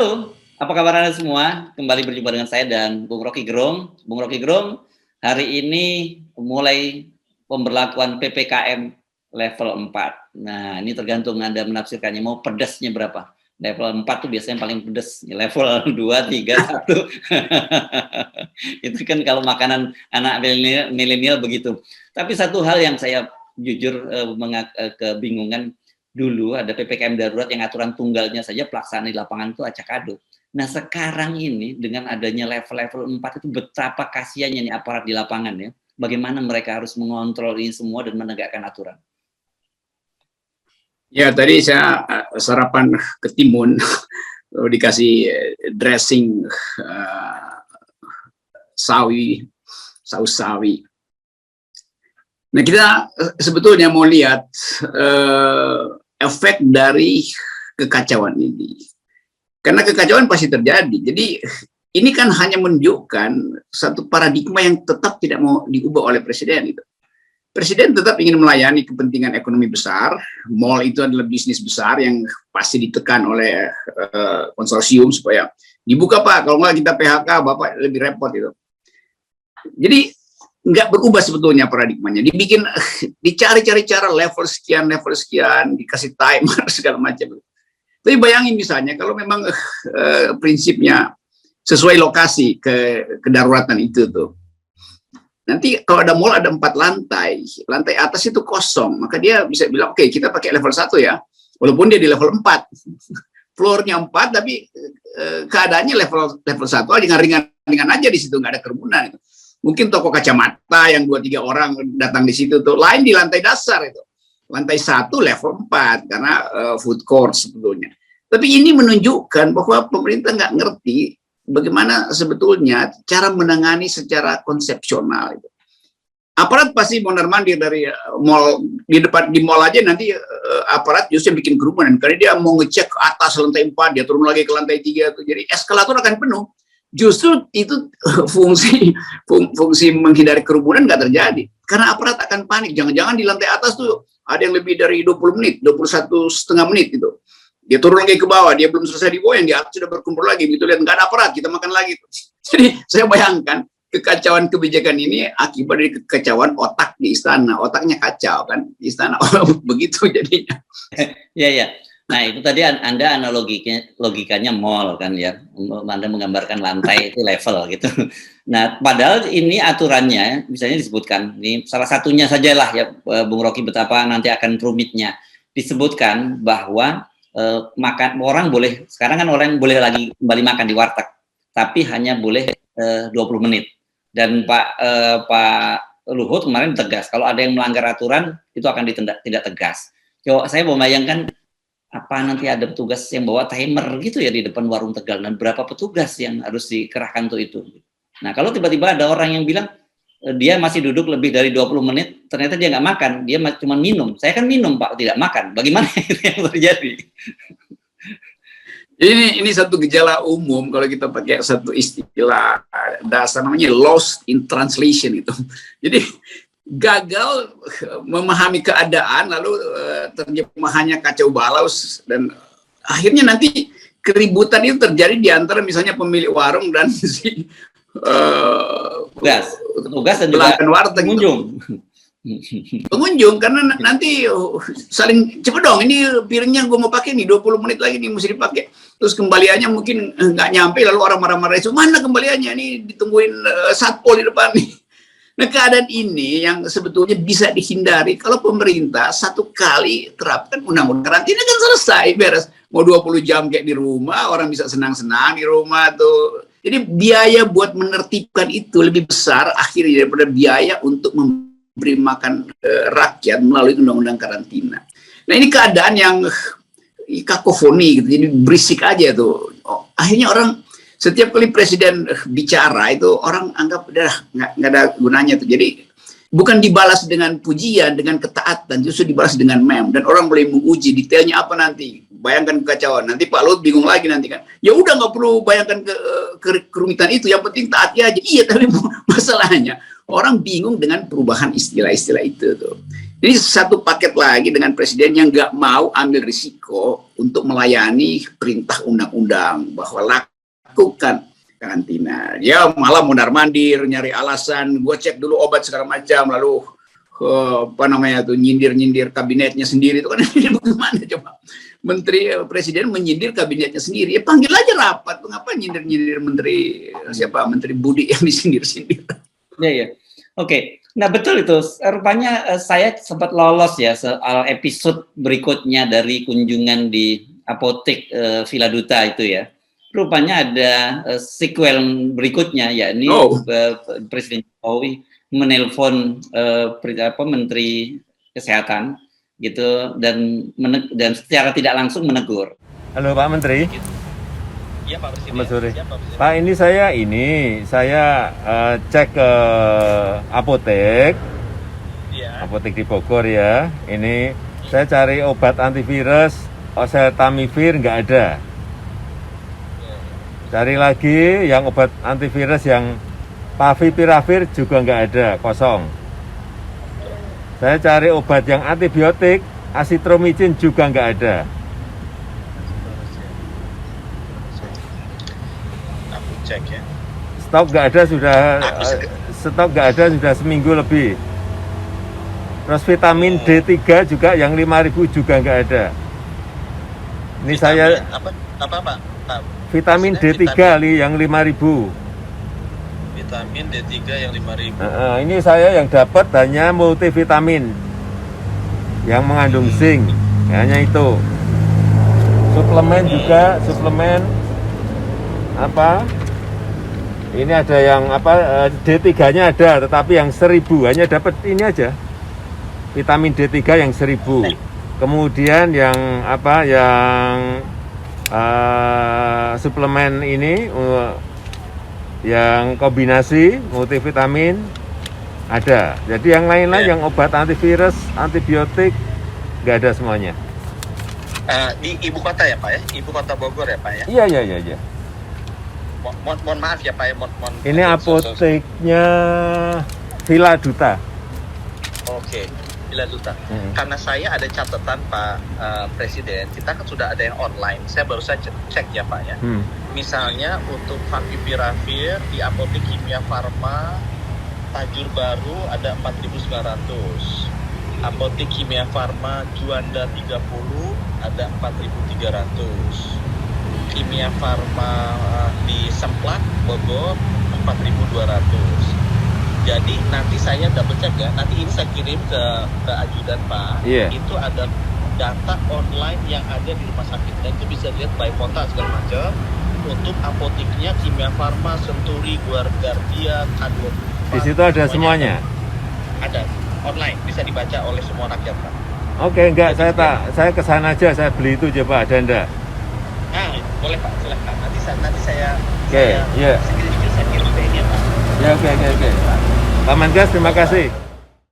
Halo, apa kabar Anda semua? Kembali berjumpa dengan saya dan Bung Rocky Gerung. Bung Rocky Gerung, hari ini mulai pemberlakuan PPKM level 4. Nah, ini tergantung Anda menafsirkannya, mau pedasnya berapa. Level 4 tuh biasanya paling pedas. Level 2, 3, 1. Itu kan kalau makanan anak milenial begitu. Tapi satu hal yang saya jujur kebingungan, dulu ada PPKM darurat yang aturan tunggalnya saja pelaksanaan di lapangan itu acak aduk. Nah sekarang ini dengan adanya level-level 4 itu betapa kasihannya nih aparat di lapangan ya. Bagaimana mereka harus mengontrol ini semua dan menegakkan aturan. Ya tadi saya sarapan ketimun dikasih dressing saus sawi. Nah kita sebetulnya mau lihat efek dari kekacauan ini. Karena kekacauan pasti terjadi. Jadi ini kan hanya menunjukkan satu paradigma yang tetap tidak mau diubah oleh presiden. Gitu. Presiden tetap ingin melayani kepentingan ekonomi besar. Mall itu adalah bisnis besar yang pasti ditekan oleh konsorsium supaya dibuka Pak. Kalau nggak kita PHK, Bapak lebih repot itu. Jadi nggak berubah sebetulnya paradigmanya, dibikin, dicari-cari cara level sekian, dikasih timer segala macam. Tapi bayangin misalnya kalau memang prinsipnya sesuai lokasi kedaruratan itu tuh, nanti kalau ada mall ada 4 lantai, lantai atas itu kosong, maka dia bisa bilang oke, kita pakai level 1 ya, walaupun dia di level 4, floornya 4 tapi keadaannya level 1 aja, ringan aja di situ, nggak ada kerumunan. Mungkin toko kacamata yang 2-3 orang datang di situ tuh, lain di lantai dasar itu. Lantai 1 level 4 karena food court sebetulnya. Tapi ini menunjukkan bahwa pemerintah nggak ngerti bagaimana sebetulnya cara menangani secara konsepsional itu. Aparat pasti mondar-mandir dari mall, di mall aja nanti aparat justru bikin kerumunan karena dia mau ngecek ke atas lantai 4, dia turun lagi ke lantai 3 tuh. Jadi eskalator akan penuh. Justru itu fungsi menghindari kerumunan nggak terjadi. Karena aparat akan panik. Jangan-jangan di lantai atas tuh ada yang lebih dari 20 menit, 21,5 menit gitu. Dia turun lagi ke bawah, dia belum selesai di bawah, yang di atas sudah berkumpul lagi. Begitu lihat nggak ada aparat, kita makan lagi. Jadi saya bayangkan kekacauan kebijakan ini akibat dari kekacauan otak di istana. Otaknya kacau kan, di istana begitu jadinya. Iya. Nah itu tadi Anda logikanya mall kan ya, Anda menggambarkan lantai itu level gitu. Nah padahal ini aturannya misalnya disebutkan, ini salah satunya sajalah ya Bung Rocky betapa nanti akan rumitnya, disebutkan bahwa makan orang boleh, sekarang kan orang boleh lagi kembali makan di warteg, tapi hanya boleh 20 menit. Dan Pak Luhut kemarin tegas, kalau ada yang melanggar aturan itu akan ditindak tegas. Coba saya mau bayangkan apa nanti ada petugas yang bawa timer gitu ya di depan warung Tegal, dan berapa petugas yang harus dikerahkan untuk itu. Nah kalau tiba-tiba ada orang yang bilang dia masih duduk lebih dari 20 menit, ternyata dia nggak makan, dia cuma minum. Saya kan minum Pak, tidak makan. Bagaimana itu yang terjadi? Ini satu gejala umum kalau kita pakai satu istilah dasar namanya lost in translation itu. Jadi gagal memahami keadaan, lalu terjemahannya kacau balau, dan akhirnya nanti keributan itu terjadi di antara misalnya pemilik warung dan si petugas dan juga pengunjung, karena nanti saling cepet dong, ini piringnya gue mau pakai nih 20 menit lagi nih mesti dipakai, terus kembaliannya mungkin nggak nyampe, lalu orang marah-marah itu mana kembaliannya, ini ditungguin satpol di depan nih. Nah keadaan ini yang sebetulnya bisa dihindari kalau pemerintah satu kali terapkan undang-undang karantina kan selesai, beres. Mau 20 jam kayak di rumah, orang bisa senang-senang di rumah tuh. Jadi biaya buat menertibkan itu lebih besar akhirnya daripada biaya untuk memberi makan rakyat melalui undang-undang karantina. Nah ini keadaan yang kakofoni gitu, jadi berisik aja tuh. Akhirnya orang setiap kali presiden bicara itu orang anggap udah nggak ada gunanya tuh. Jadi bukan dibalas dengan pujian, dengan ketaatan, justru dibalas dengan meme, dan orang boleh menguji detailnya apa nanti. Bayangkan kekacauan, nanti Pak Luhut bingung lagi nanti kan. Ya udah nggak perlu bayangkan kerumitan itu, yang penting taati aja. Iya, tapi masalahnya orang bingung dengan perubahan istilah-istilah itu tuh. Ini satu paket lagi dengan presiden yang nggak mau ambil risiko untuk melayani perintah undang-undang bahwa lakukan karantina. Ya malah mondar-mandir, nyari alasan, gue cek dulu obat segala macam, lalu apa namanya tuh nyindir-nyindir kabinetnya sendiri itu kan ini bagaimana coba presiden menyindir kabinetnya sendiri, ya panggil aja rapat, ngapa nyindir-nyindir menteri Budi yang disindir-sindir. Ya. Oke. Nah betul itu, rupanya saya sempat lolos ya soal episode berikutnya dari kunjungan di apotek Villa Duta itu ya. Rupanya ada sequel berikutnya, yakni Presiden Jokowi menelpon Menteri Kesehatan gitu dan secara tidak langsung menegur. Halo Pak Menteri. Iya Pak Presiden. Selamat sore. Pak, saya cek ke apotek. Iya. Apotek di Bogor ya. Ini saya cari obat antivirus, oseltamivir nggak ada. Cari lagi yang obat antivirus yang favipiravir juga nggak ada, kosong. Saya cari obat yang antibiotik, asitromicin juga nggak ada. Cek ya. Stok nggak ada sudah seminggu lebih. Terus vitamin D3 juga yang 5.000 juga nggak ada. Ini saya apa Pak? vitamin D3 yang 5.000. Vitamin D3 yang 5.000. Ini saya yang dapat hanya multivitamin yang mengandung zinc, hanya itu. Suplemen juga, ini ada yang D3-nya ada, tetapi yang 1.000 hanya dapat ini aja. Vitamin D3 yang 1.000. Kemudian yang suplemen ini yang kombinasi multivitamin ada. Jadi yang lain-lain yang obat antivirus, antibiotik nggak ada semuanya. Di ibu kota ya Pak ya? Ibu kota Bogor ya Pak ya? Iya. Mohon maaf ya Pak ya. Ini apoteknya Villa Duta. Oke, Villa Duta. Karena saya ada catatan Pak Presiden, kita kan sudah ada yang online. Saya baru saja cek ya Pak ya. Misalnya untuk favipiravir di apotek Kimia Farma Tajur Baru ada 4.900. Apotek Kimia Farma Juanda 30 ada 4.300. Kimia Farma di Semplak Bogor 4.200. Jadi nanti saya double check ya. Nanti ini saya kirim ke ajudan Pak. Yeah. Itu ada data online yang ada di rumah sakit dan itu bisa dilihat by kota segala macam. Untuk apoteknya Kimia Farma, Senturi, Guardia, K24. Di situ ada semuanya. Ada online, bisa dibaca oleh semua rakyat Pak. Oke, enggak, saya kesana aja, saya beli itu aja Pak, ada enggak? Nah, boleh Pak, silakan. Nanti saya Iya. saya kirim ke ini ya Pak. Ya, oke. Pak Menkes, terima kasih.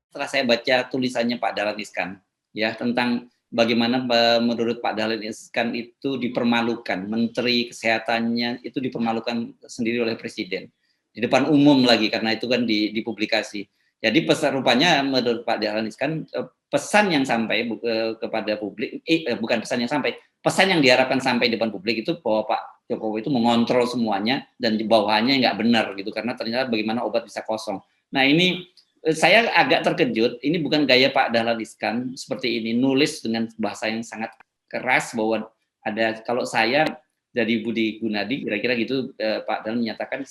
Setelah saya baca tulisannya Pak Dahlan Iskan ya tentang bagaimana menurut Pak Dahlan Iskan itu dipermalukan, Menteri Kesehatannya itu dipermalukan sendiri oleh Presiden di depan umum lagi karena itu kan dipublikasi. Jadi pesan rupanya menurut Pak Dahlan Iskan pesan yang sampai kepada publik, bukan pesan yang sampai, pesan yang diharapkan sampai di depan publik itu bahwa Pak Jokowi itu mengontrol semuanya dan di bawahnya nggak benar gitu karena ternyata bagaimana obat bisa kosong. Nah ini saya agak terkejut, ini bukan gaya Pak Dahlan Iskan seperti ini, nulis dengan bahasa yang sangat keras bahwa ada, kalau saya dari Budi Gunadi kira-kira gitu Pak Dahlan menyatakan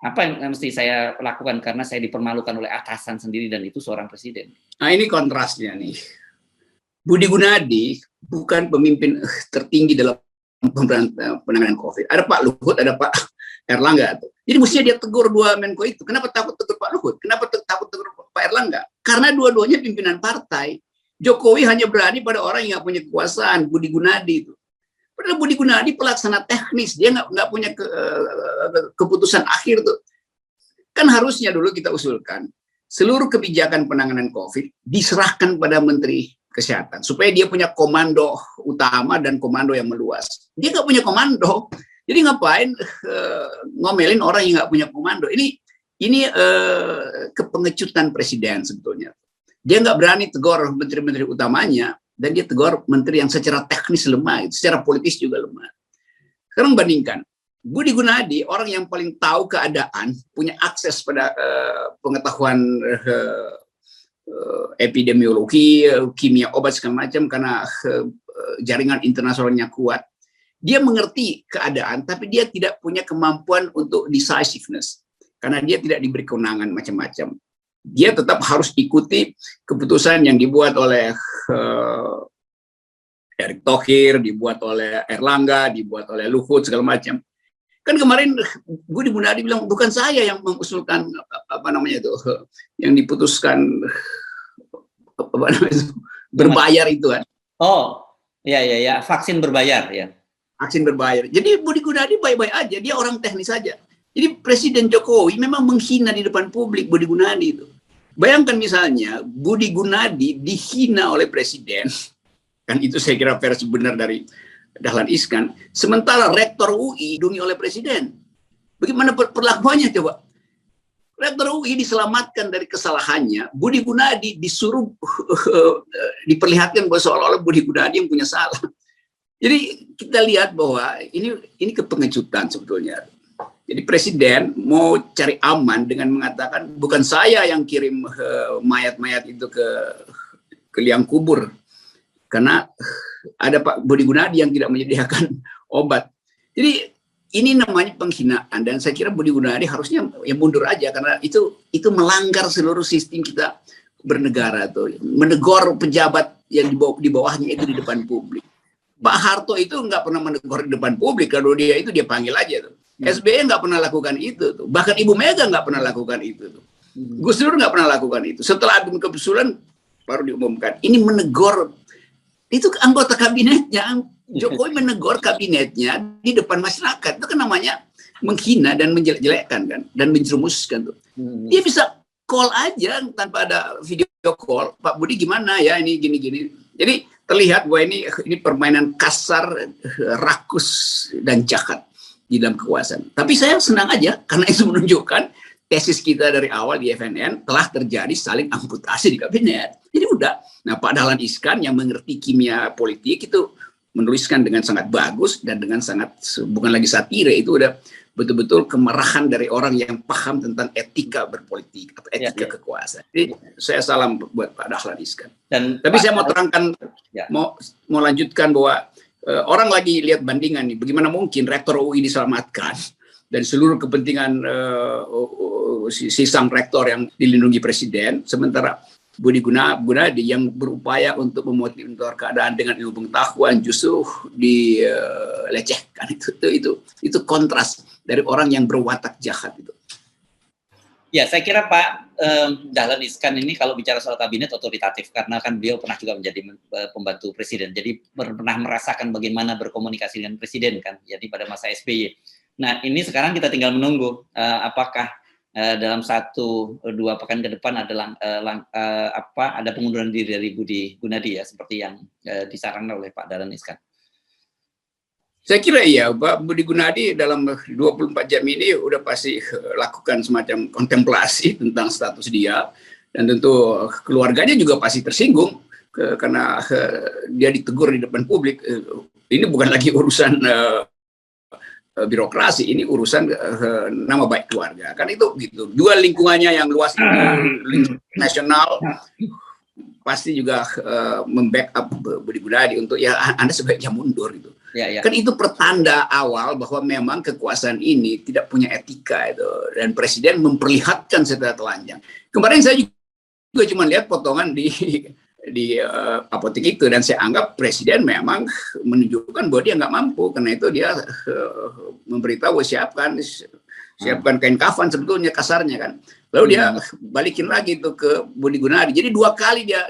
apa yang mesti saya lakukan karena saya dipermalukan oleh atasan sendiri dan itu seorang presiden. Nah ini kontrasnya nih. Budi Gunadi bukan pemimpin tertinggi dalam penanganan COVID. Ada Pak Luhut, ada Pak Erlangga. Jadi mestinya dia tegur dua Menko itu. Kenapa takut tegur Pak Luhut? Kenapa takut tegur Pak Erlangga? Karena dua-duanya pimpinan partai. Jokowi hanya berani pada orang yang nggak punya kekuasaan. Budi Gunadi itu. Padahal Budi Gunadi pelaksana teknis, dia nggak punya keputusan akhir tuh. Kan harusnya dulu kita usulkan seluruh kebijakan penanganan COVID diserahkan pada Menteri Kesehatan supaya dia punya komando utama dan komando yang meluas. Dia nggak punya komando, jadi ngapain ngomelin orang yang nggak punya komando? Ini kepengecutan presiden sebetulnya. Dia nggak berani tegur menteri-menteri utamanya, dan dia tegur menteri yang secara teknis lemah, secara politis juga lemah. Sekarang bandingkan, Budi Gunadi, orang yang paling tahu keadaan, punya akses pada pengetahuan epidemiologi, kimia obat segala macam, karena jaringan internasionalnya kuat. Dia mengerti keadaan, tapi dia tidak punya kemampuan untuk decisiveness, karena dia tidak diberi kewenangan macam-macam. Dia tetap harus ikuti keputusan yang dibuat oleh Erick Thohir, dibuat oleh Erlangga, dibuat oleh Luhut, segala macam. Kan kemarin Budi Gunadi bilang, bukan saya yang mengusulkan yang diputuskan berbayar itu kan. Oh, ya, vaksin berbayar ya. Vaksin berbayar. Jadi Budi Gunadi baik-baik aja, dia orang teknis saja. Jadi Presiden Jokowi memang menghina di depan publik Budi Gunadi itu. Bayangkan misalnya Budi Gunadi dihina oleh Presiden, kan itu saya kira versi benar dari Dahlan Iskan, sementara Rektor UI dilindungi oleh Presiden. Bagaimana perlakuannya coba? Rektor UI diselamatkan dari kesalahannya, Budi Gunadi disuruh diperlihatkan bahwa seolah-olah Budi Gunadi yang punya salah. Jadi kita lihat bahwa ini kepengecutan sebetulnya. Jadi Presiden mau cari aman dengan mengatakan, bukan saya yang kirim mayat-mayat itu ke liang kubur, karena ada Pak Budi Gunadi yang tidak menyediakan obat. Jadi ini namanya penghinaan, dan saya kira Budi Gunadi harusnya ya mundur aja, karena itu melanggar seluruh sistem kita bernegara tuh, menegur pejabat yang di bawahnya itu di depan publik. Pak Harto itu nggak pernah menegur di depan publik, kalau dia itu dia panggil aja tuh. SBY nggak pernah lakukan itu tuh. Bahkan Ibu Mega nggak pernah lakukan itu tuh. Gus Dur nggak pernah lakukan itu. Setelah adun kebesulan baru diumumkan. Ini menegur, itu anggota kabinetnya. Jokowi menegur kabinetnya di depan masyarakat. Itu kan namanya menghina dan menjelek-jelekkan kan, dan menjerumuskan tuh. Dia bisa call aja tanpa ada video call. Pak Budi gimana ya, ini gini-gini. Jadi terlihat bahwa ini permainan kasar, rakus dan jahat di dalam kekuasaan. Tapi saya senang aja karena itu menunjukkan tesis kita dari awal di FNN telah terjadi saling amputasi di kabinet. Jadi udah. Nah, Pak Dahlan Iskan yang mengerti kimia politik itu menuliskan dengan sangat bagus dan dengan sangat, bukan lagi satire, itu udah betul-betul kemarahan dari orang yang paham tentang etika berpolitik atau etika kekuasaan. Jadi saya salam buat Pak Dahlan Iskan. Tapi saya mau terangkan, mau lanjutkan bahwa orang lagi lihat bandingan nih, bagaimana mungkin Rektor UI diselamatkan dan seluruh kepentingan si sang rektor yang dilindungi Presiden, sementara Budi Gunadi yang berupaya untuk memonitor keadaan dengan ilmu pengetahuan justru dilecehkan. Itu kontras dari orang yang berwatak jahat itu. Ya, saya kira Pak Dahlan Iskan ini kalau bicara soal kabinet otoritatif, karena kan beliau pernah juga menjadi pembantu presiden, jadi pernah merasakan bagaimana berkomunikasi dengan presiden kan, jadi pada masa SBY. Nah, ini sekarang kita tinggal menunggu apakah dalam 1-2 pekan ke depan ada pengunduran diri dari Budi Gunadi ya, seperti yang disarankan oleh Pak Dahlan Iskan. Saya kira iya, Pak Budi Gunadi dalam 24 jam ini udah pasti lakukan semacam kontemplasi tentang status dia, dan tentu keluarganya juga pasti tersinggung karena dia ditegur di depan publik. Ini bukan lagi urusan birokrasi, ini urusan nama baik keluarga. Kan itu gitu. Dua lingkungannya yang luas itu, lingkungan nasional, pasti juga membackup Budi Gunadi untuk ya Anda sebaiknya mundur gitu. Ya. Kan itu pertanda awal bahwa memang kekuasaan ini tidak punya etika itu, dan Presiden memperlihatkan secara telanjang. Kemarin saya juga cuma lihat potongan di apotek itu, dan saya anggap Presiden memang menunjukkan bahwa dia nggak mampu, karena itu dia memberitahu siapkan kain kafan sebetulnya kasarnya kan. Lalu dia balikin lagi itu ke Budi Gunadi. Jadi 2 kali dia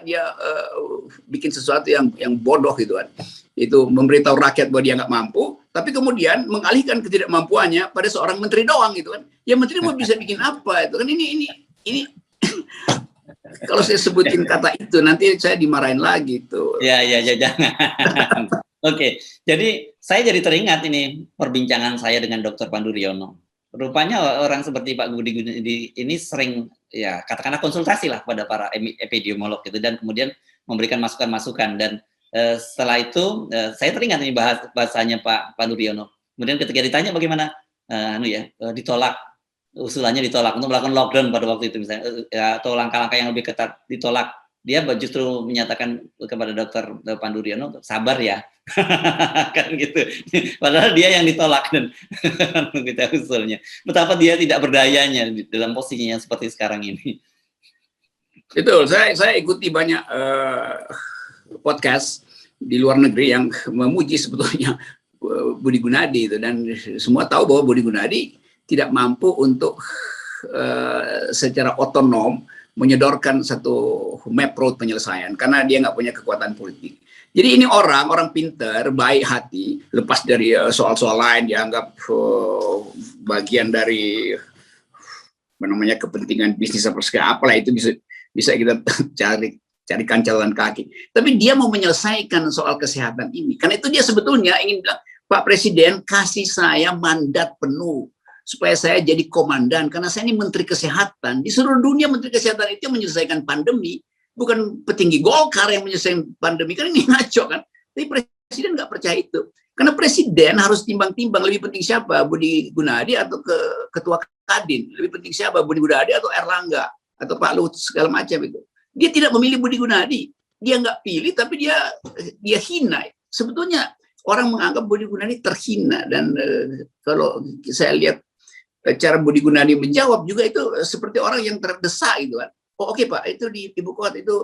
bikin sesuatu yang bodoh gitu kan. Itu memberitahu rakyat bahwa dia nggak mampu, tapi kemudian mengalihkan ketidakmampuannya pada seorang menteri doang gitu kan. Ya menteri mau bisa bikin apa itu kan, ini kalau saya sebutin kata itu nanti saya dimarahin lagi tuh. Ya jangan. Oke, jadi saya jadi teringat ini perbincangan saya dengan Dr. Pandu Riono. Rupanya orang seperti Pak Budi Gunadi ini sering ya katakanlah konsultasi lah pada para epidemiolog gitu, dan kemudian memberikan masukan-masukan. Dan setelah itu saya teringat ini bahasanya Pak Panduryono. Kemudian ketika ditanya bagaimana ditolak, usulannya ditolak untuk melakukan lockdown pada waktu itu misalnya, atau langkah-langkah yang lebih ketat ditolak. Dia justru menyatakan kepada Dr. Panduryono, sabar ya, kan gitu. Padahal dia yang ditolak dan kita usulnya. Betapa dia tidak berdayanya dalam posisinya seperti sekarang ini. Betul, saya ikuti banyak podcast di luar negeri yang memuji sebetulnya Budi Gunadi itu, dan semua tahu bahwa Budi Gunadi tidak mampu untuk secara otonom menyodorkan satu map road penyelesaian karena dia nggak punya kekuatan politik. Jadi ini orang pinter, baik hati, lepas dari soal-soal lain dianggap bagian dari namanya kepentingan bisnis apalah itu bisa kita carikan catatan kaki. Tapi dia mau menyelesaikan soal kesehatan ini. Karena itu dia sebetulnya ingin bilang, Pak Presiden kasih saya mandat penuh supaya saya jadi komandan, karena saya ini Menteri Kesehatan. Di seluruh dunia Menteri Kesehatan itu yang menyelesaikan pandemi, bukan petinggi Golkar yang menyelesaikan pandemi. Kan ini ngaco kan. Tapi Presiden nggak percaya itu. Karena Presiden harus timbang-timbang, lebih penting siapa, Budi Gunadi atau Ketua Kadin, lebih penting siapa, Budi Gunadi atau Erlangga atau Pak Luhut segala macam itu. Dia tidak memilih Budi Gunadi, dia nggak pilih, tapi dia hina. Sebetulnya orang menganggap Budi Gunadi terhina, dan kalau saya lihat cara Budi Gunadi menjawab juga itu seperti orang yang terdesak gitu kan. Oh oke Pak, itu di ibu kota itu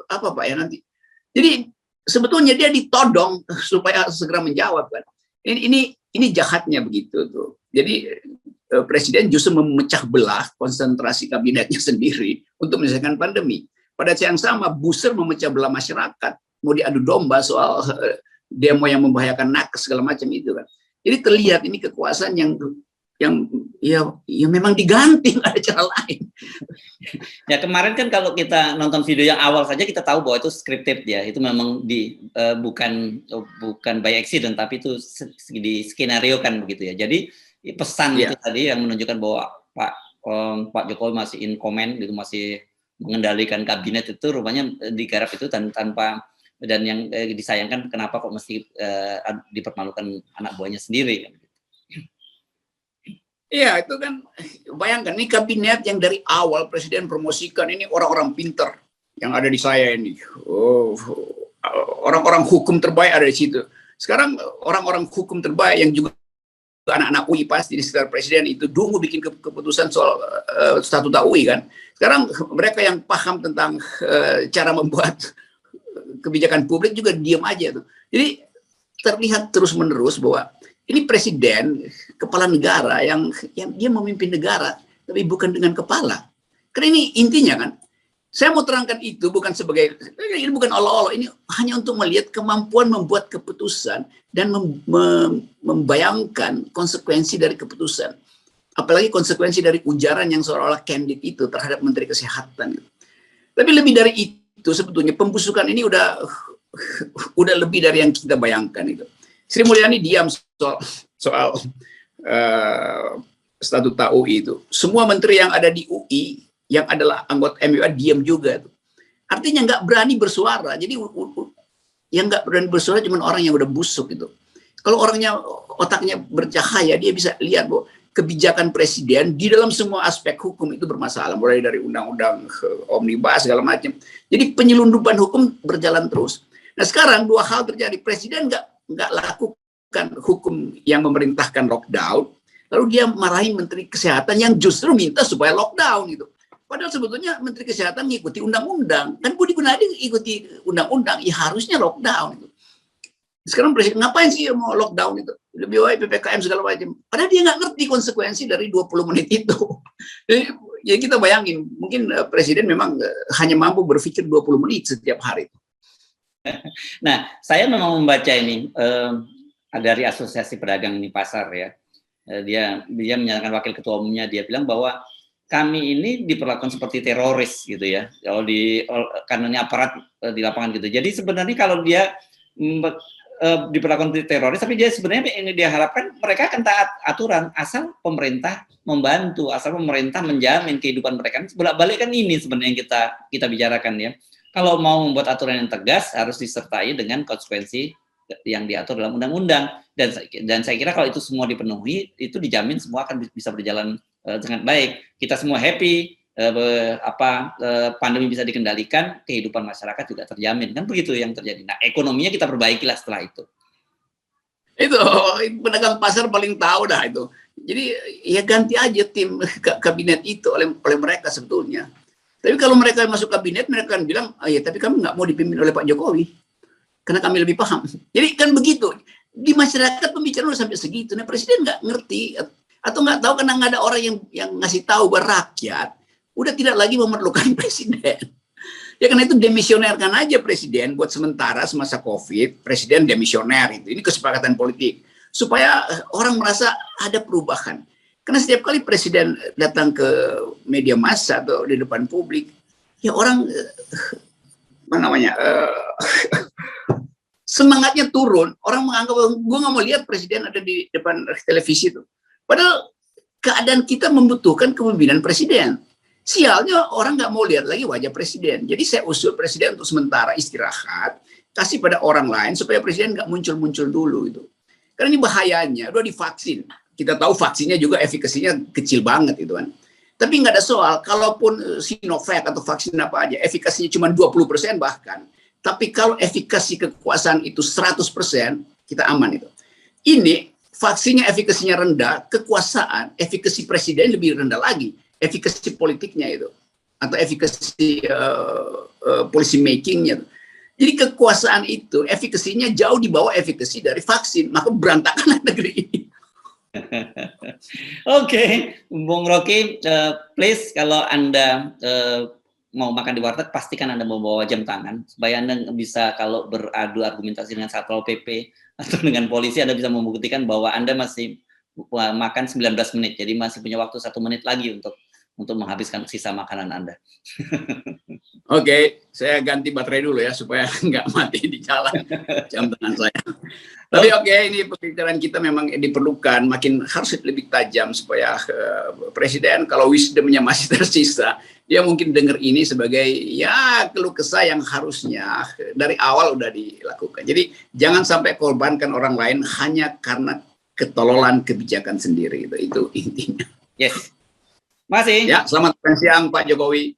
apa Pak ya nanti. Jadi sebetulnya dia ditodong supaya segera menjawab kan. Ini jahatnya begitu tuh. Jadi Presiden justru memecah belah konsentrasi kabinetnya sendiri untuk menyelesaikan pandemi. Pada saat yang sama, Buser memecah belah masyarakat, mau diadu domba soal demo yang membahayakan nakes segala macam itu kan. Jadi terlihat ini kekuasaan yang memang diganti, nggak ada cara lain. Ya kemarin kan kalau kita nonton video yang awal saja kita tahu bahwa itu scripted ya, itu memang bukan by accident, tapi itu di skenario kan begitu ya. Jadi pesan itu tadi yang menunjukkan bahwa Pak Jokowi masih in command gitu, masih mengendalikan kabinet itu rupanya digarap itu tanpa, dan yang disayangkan kenapa kok mesti dipermalukan anak buahnya sendiri. Iya, itu kan bayangkan ini kabinet yang dari awal Presiden promosikan ini orang-orang pinter yang ada di saya ini. Orang-orang hukum terbaik ada di situ. Sekarang orang-orang hukum terbaik yang juga anak-anak UI pasti di sekitar Presiden itu dulu bikin keputusan soal statuta UI kan. Sekarang mereka yang paham tentang cara membuat kebijakan publik juga diam aja tuh. Jadi terlihat terus-menerus bahwa ini presiden, kepala negara yang dia memimpin negara, tapi bukan dengan kepala. Karena ini intinya kan. Saya mau terangkan itu bukan sebagai, ini bukan olo-olo, ini hanya untuk melihat kemampuan membuat keputusan dan membayangkan konsekuensi dari keputusan. Apalagi konsekuensi dari ujaran yang seolah-olah candid itu terhadap Menteri Kesehatan. Tapi lebih dari itu sebetulnya pembusukan ini udah lebih dari yang kita bayangkan itu. Sri Mulyani diam soal statuta UI itu. Semua menteri yang ada di UI yang adalah anggota MUA diam juga. Artinya nggak berani bersuara. Jadi yang nggak berani bersuara cuma orang yang udah busuk itu. Kalau orangnya otaknya bercahaya, dia bisa lihat bahwa kebijakan presiden di dalam semua aspek hukum itu bermasalah, mulai dari undang-undang omnibus segala macam. Jadi penyelundupan hukum berjalan terus. Nah sekarang dua hal terjadi. Presiden nggak lakukan hukum yang memerintahkan lockdown, lalu dia marahin Menteri Kesehatan yang justru minta supaya lockdown gitu. Padahal sebetulnya Menteri Kesehatan mengikuti undang-undang, kan Budi Gunadi ikuti undang-undang, ya harusnya lockdown itu. Sekarang Presiden ngapain sih mau lockdown itu? Lebih baik PPKM segala macam. Padahal dia nggak ngerti konsekuensi dari 20 menit itu. Jadi kita bayangin, mungkin Presiden memang hanya mampu berpikir 20 menit setiap hari. Nah, saya memang membaca ini dari Asosiasi Pedagang di Pasar ya. Dia menyatakan wakil ketua umumnya, dia bilang bahwa kami ini diperlakukan seperti teroris gitu ya. Kalau karena ini aparat di lapangan gitu. Jadi sebenarnya kalau dia diperlakukan teroris, tapi dia sebenarnya yang dia harapkan mereka akan taat aturan asal pemerintah membantu, asal pemerintah menjamin kehidupan mereka. Bolak-balik kan ini sebenarnya yang kita bicarakan ya. Kalau mau membuat aturan yang tegas harus disertai dengan konsekuensi yang diatur dalam undang-undang, dan saya kira kalau itu semua dipenuhi, itu dijamin semua akan bisa berjalan dengan baik. Kita semua happy, pandemi bisa dikendalikan, kehidupan masyarakat juga terjamin, kan begitu yang terjadi. Nah, ekonominya kita perbaikilah setelah itu. Itu pedagang pasar paling tahu dah itu. Jadi ya ganti aja tim kabinet itu oleh mereka sebetulnya. Tapi kalau mereka masuk kabinet, mereka akan bilang, ya tapi kami nggak mau dipimpin oleh Pak Jokowi, karena kami lebih paham. Jadi kan begitu. Di masyarakat pembicaraan udah sampai segitu. Nah, presiden nggak ngerti atau nggak tahu karena nggak ada orang yang ngasih tahu buat rakyat. Udah tidak lagi memerlukan presiden. Ya karena itu demisionerkan aja presiden buat sementara semasa COVID, presiden demisioner itu. Ini kesepakatan politik supaya orang merasa ada perubahan. Karena setiap kali presiden datang ke media massa atau di depan publik, ya orang semangatnya turun. Orang menganggap gue nggak mau lihat presiden ada di depan televisi itu. Padahal keadaan kita membutuhkan kepemimpinan presiden. Sialnya orang nggak mau lihat lagi wajah presiden. Jadi saya usul presiden untuk sementara istirahat, kasih pada orang lain supaya presiden nggak muncul-muncul dulu itu. Karena ini bahayanya, udah divaksin. Kita tahu vaksinnya juga efikasinya kecil banget itu kan. Tapi nggak ada soal, kalaupun Sinovac atau vaksin apa aja, efikasinya cuma 20% bahkan. Tapi kalau efikasi kekuasaan itu 100%, kita aman itu. Ini vaksinnya efikasinya rendah, kekuasaan, efikasi presiden lebih rendah lagi. Efikasi politiknya itu atau efikasi policy makingnya. Jadi kekuasaan itu efikasinya jauh di bawah efikasi dari vaksin, maka berantakan negeri ini. Oke, Bung Rocky, please kalau Anda mau makan di warteg pastikan Anda membawa jam tangan supaya Anda bisa kalau beradu argumentasi dengan Satpol PP atau dengan polisi Anda bisa membuktikan bahwa Anda masih makan 19 menit, jadi masih punya waktu 1 menit lagi untuk menghabiskan sisa makanan Anda. Oke, saya ganti baterai dulu ya supaya nggak mati di jalan jam tangan saya. Tapi oke, ini pembicaraan kita memang diperlukan, makin harus lebih tajam supaya presiden kalau wisdomnya masih tersisa, dia mungkin dengar ini sebagai ya keluh kesah yang harusnya dari awal udah dilakukan. Jadi jangan sampai korbankan orang lain hanya karena ketololan kebijakan sendiri, itu intinya. Yes. Masih. Ya, selamat siang Pak Jokowi.